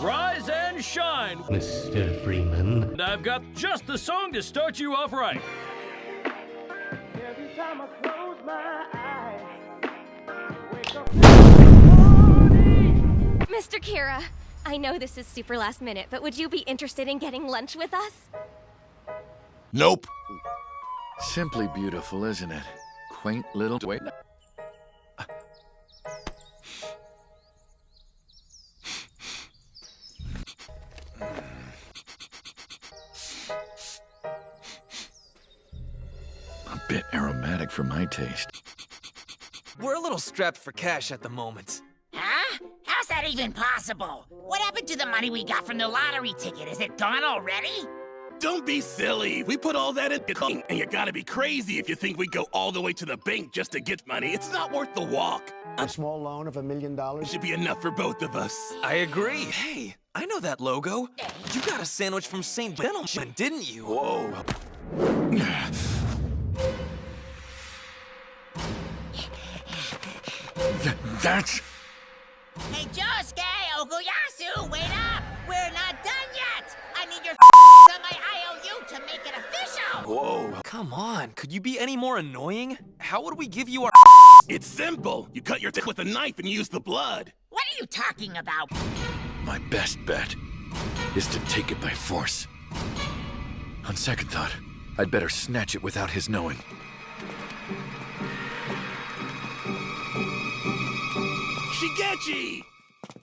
Rise and shine, Mr. Freeman. and I've got just the song to start you off right. Every time I close my eyes, wake up. Mr. Kira, I know this is super last minute, but would you be interested in getting lunch with us? Nope. Simply beautiful, isn't it? Quaint little... Wait. A bit aromatic for my taste. We're a little strapped for cash at the moment. Huh? How's that even possible? What happened to the money we got from the lottery ticket? Is it gone already? Don't be silly. We put all that in, and you gotta be crazy if you think we go all the way to the bank just to get money. It's not worth the walk. A small loan of $1 million? Should be enough for both of us. I agree. Hey, I know that logo. You got a sandwich from St. Gentleman, didn't you? Whoa. That's... Hey, Josuke, Okuyasu, wait up! We're not done yet! I need your on my IOU to make it official! Whoa. Come on, could you be any more annoying? How would we give you our... It's simple. You cut your dick with a knife and use the blood. What are you talking about? My best bet is to take it by force. On second thought, I'd better snatch it without his knowing. Shigechi!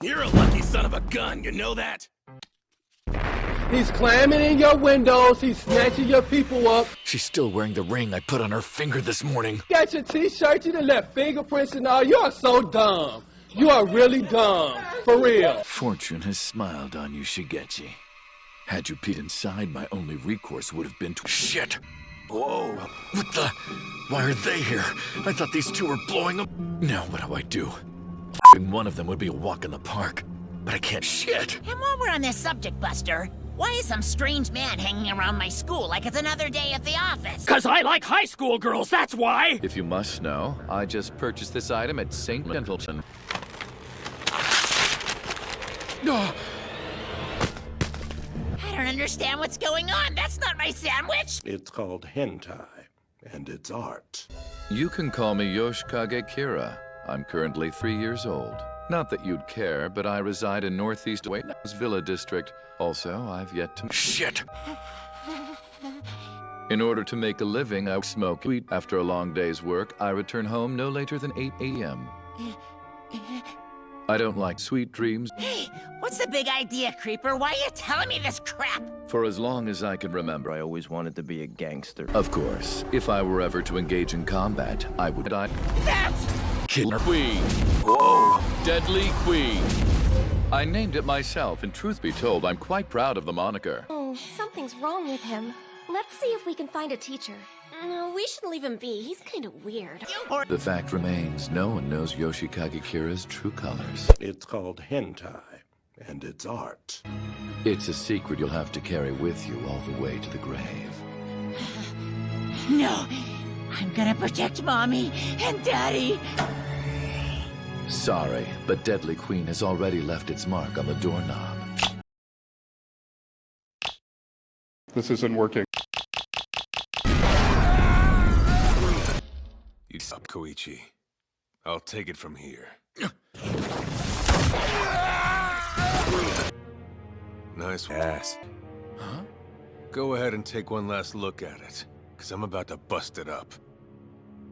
You're a lucky son of a gun, you know that? He's climbing in your windows. He's snatching your people up. She's still wearing the ring I put on her finger this morning. Got your t-shirt. You done left fingerprints and all. You are so dumb. You are really dumb. For real. Fortune has smiled on you, Shigechi. Had you peeked inside, my only recourse would have been to... Shit! Whoa! What the... Why are they here? I thought these two were blowing up... Now what do I do? One of them would be a walk in the park. But I can't... Shit! And while we're on this subject, Buster, why is some strange man hanging around my school like it's another day at the office? 'Cause I like high school girls, that's why! If you must know, I just purchased this item at St. Gentleman. No! I don't understand what's going on. That's not my sandwich. It's called hentai, and it's art. You can call me Yoshikage Kira. I'm currently 3 years old. Not that you'd care, but I reside in Northeast Uena's Villa District. Also, I've yet to... Shit! In order to make a living, I smoke weed. After a long day's work, I return home no later than 8 a.m. I don't like sweet dreams. Hey, what's the big idea, Creeper? Why are you telling me this crap? For as long as I can remember, I always wanted to be a gangster. of course, if I were ever to engage in combat, I would die. That's... Killer Queen. Whoa! Deadly Queen. I named it myself, and truth be told, I'm quite proud of the moniker. Oh, something's wrong with him. Let's see if we can find a teacher. No, we should leave him be. He's kind of weird. The fact remains, no one knows Yoshikage Kira's true colors. It's called hentai, and it's art. It's a secret you'll have to carry with you all the way to the grave. No, I'm gonna protect Mommy and Daddy. Sorry, but Deadly Queen has already left its mark on the doorknob. This isn't working. You suck, Koichi. I'll take it from here. Nice ass. Huh? Go ahead and take one last look at it, because I'm about to bust it up.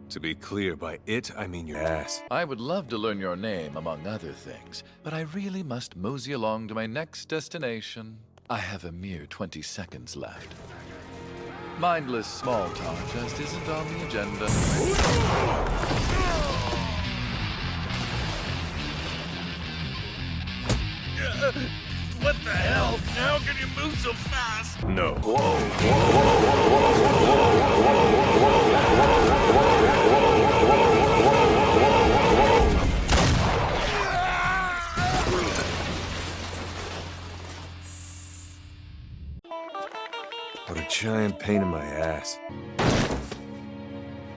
To be clear, by it, I mean your ass. I would love to learn your name, among other things, but I really must mosey along to my next destination. I have a mere 20 seconds left. Mindless small talk just isn't on the agenda. What the hell? How can you move so fast? No. What a giant pain in my ass.